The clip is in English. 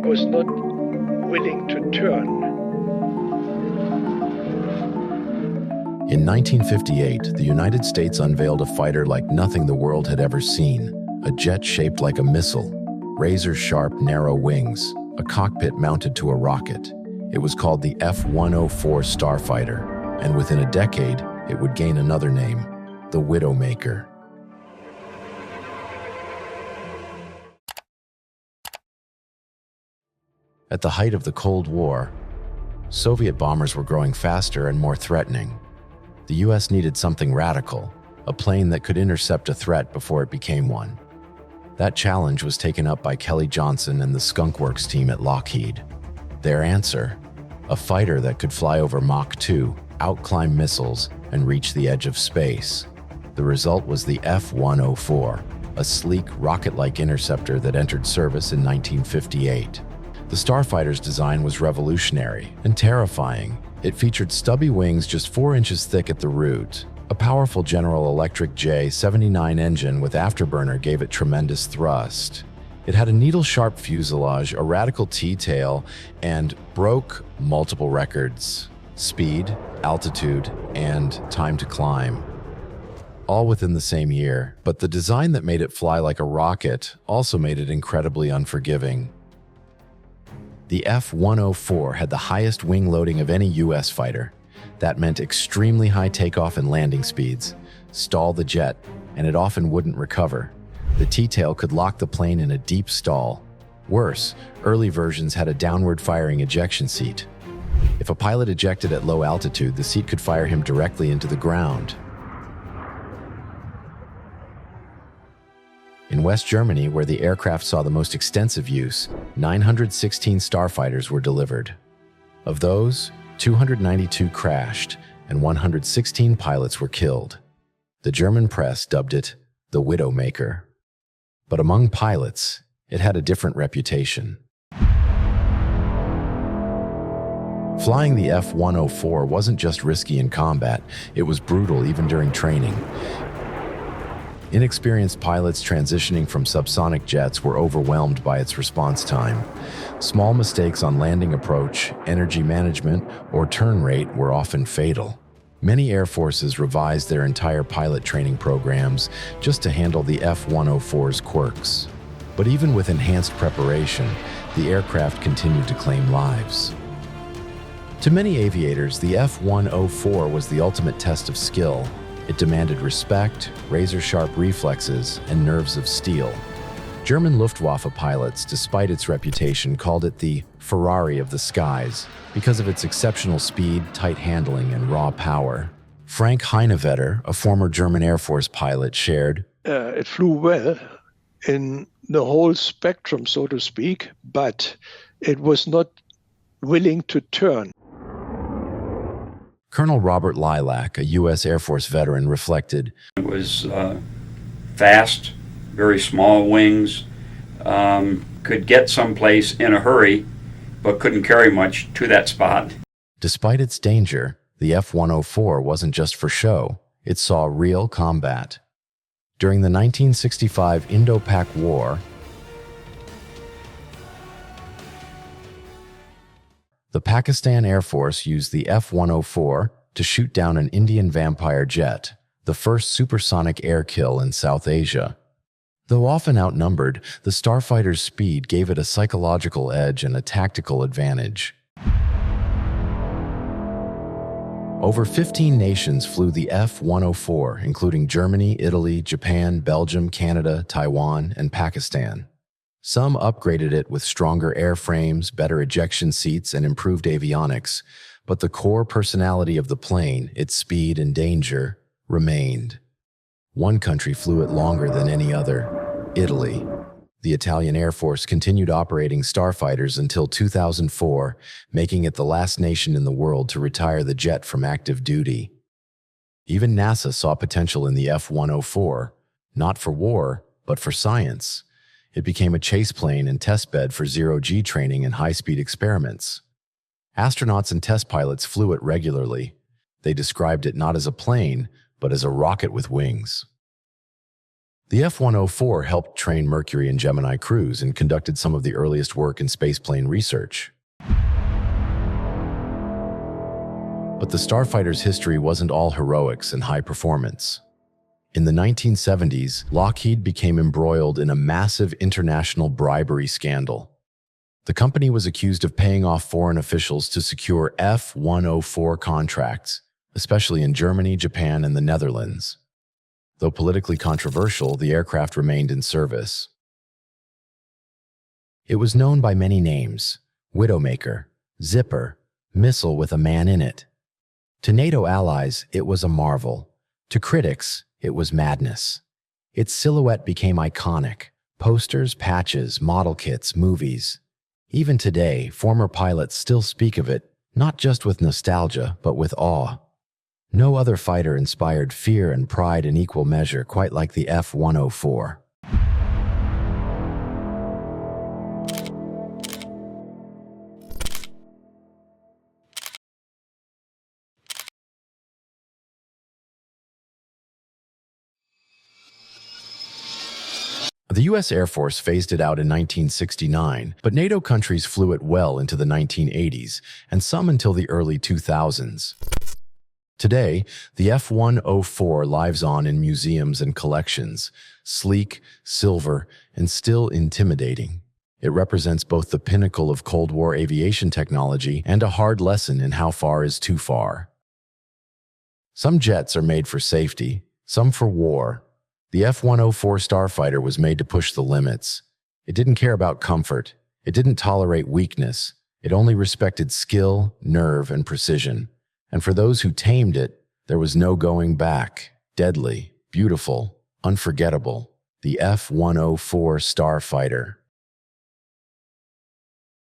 was not willing to turn. In 1958, the United States unveiled a fighter like nothing the world had ever seen, a jet shaped like a missile, razor-sharp, narrow wings, a cockpit mounted to a rocket. It was called the F-104 Starfighter, and within a decade, it would gain another name, the Widowmaker. At the height of the Cold War, Soviet bombers were growing faster and more threatening. The US needed something radical, a plane that could intercept a threat before it became one. That challenge was taken up by Kelly Johnson and the Skunk Works team at Lockheed. Their answer? A fighter that could fly over Mach 2, outclimb missiles, and reach the edge of space. The result was the F-104, a sleek, rocket-like interceptor that entered service in 1958. The Starfighter's design was revolutionary and terrifying. It featured stubby wings just 4 inches thick at the root. A powerful General Electric J-79 engine with afterburner gave it tremendous thrust. It had a needle-sharp fuselage, a radical T-tail, and broke multiple records: speed, altitude, and time to climb. All within the same year, but the design that made it fly like a rocket also made it incredibly unforgiving. The F-104 had the highest wing loading of any U.S. fighter. That meant extremely high takeoff and landing speeds, stall the jet, and it often wouldn't recover. The T-tail could lock the plane in a deep stall. Worse, early versions had a downward-firing ejection seat. If a pilot ejected at low altitude, the seat could fire him directly into the ground. In West Germany, where the aircraft saw the most extensive use, 916 Starfighters were delivered. Of those, 292 crashed, and 116 pilots were killed. The German press dubbed it the Widowmaker. But among pilots, it had a different reputation. Flying the F-104 wasn't just risky in combat, it was brutal even during training. Inexperienced pilots transitioning from subsonic jets were overwhelmed by its response time. Small mistakes on landing approach, energy management, or turn rate were often fatal. Many air forces revised their entire pilot training programs just to handle the F-104's quirks. But even with enhanced preparation, the aircraft continued to claim lives. To many aviators, the F-104 was the ultimate test of skill. It demanded respect, razor-sharp reflexes, and nerves of steel. German Luftwaffe pilots, despite its reputation, called it the Ferrari of the skies because of its exceptional speed, tight handling, and raw power. Frank Heinevetter, a former German Air Force pilot, shared, It flew well in the whole spectrum, so to speak, but it was not willing to turn. Colonel Robert Lilac, a U.S. Air Force veteran, reflected, It was fast, very small wings, could get someplace in a hurry, but couldn't carry much to that spot. Despite its danger, the F-104 wasn't just for show, it saw real combat. During the 1965 Indo-Pak War, the Pakistan Air Force used the F-104 to shoot down an Indian Vampire jet, the first supersonic air kill in South Asia. Though often outnumbered, the Starfighter's speed gave it a psychological edge and a tactical advantage. Over 15 nations flew the F-104, including Germany, Italy, Japan, Belgium, Canada, Taiwan, and Pakistan. Some upgraded it with stronger airframes, better ejection seats, and improved avionics, but the core personality of the plane, its speed and danger, remained. One country flew it longer than any other, Italy. The Italian Air Force continued operating Starfighters until 2004, making it the last nation in the world to retire the jet from active duty. Even NASA saw potential in the F-104, not for war, but for science. It became a chase plane and testbed for zero-G training and high-speed experiments. Astronauts and test pilots flew it regularly. They described it not as a plane, but as a rocket with wings. The F-104 helped train Mercury and Gemini crews and conducted some of the earliest work in spaceplane research. But the Starfighter's history wasn't all heroics and high performance. In the 1970s, Lockheed became embroiled in a massive international bribery scandal. The company was accused of paying off foreign officials to secure F-104 contracts, especially in Germany, Japan, and the Netherlands. Though politically controversial, the aircraft remained in service. It was known by many names: Widowmaker, Zipper, Missile with a Man in It. To NATO allies, it was a marvel. To critics, it was madness. Its silhouette became iconic: posters, patches, model kits, movies. Even today, former pilots still speak of it, not just with nostalgia, but with awe. No other fighter inspired fear and pride in equal measure quite like the F-104. The U.S. Air Force phased it out in 1969, but NATO countries flew it well into the 1980s, and some until the early 2000s. Today, the F-104 lives on in museums and collections, sleek, silver, and still intimidating. It represents both the pinnacle of Cold War aviation technology and a hard lesson in how far is too far. Some jets are made for safety, some for war. The F-104 Starfighter was made to push the limits. It didn't care about comfort. It didn't tolerate weakness. It only respected skill, nerve, and precision. And for those who tamed it, there was no going back. Deadly, beautiful, unforgettable. The F-104 Starfighter.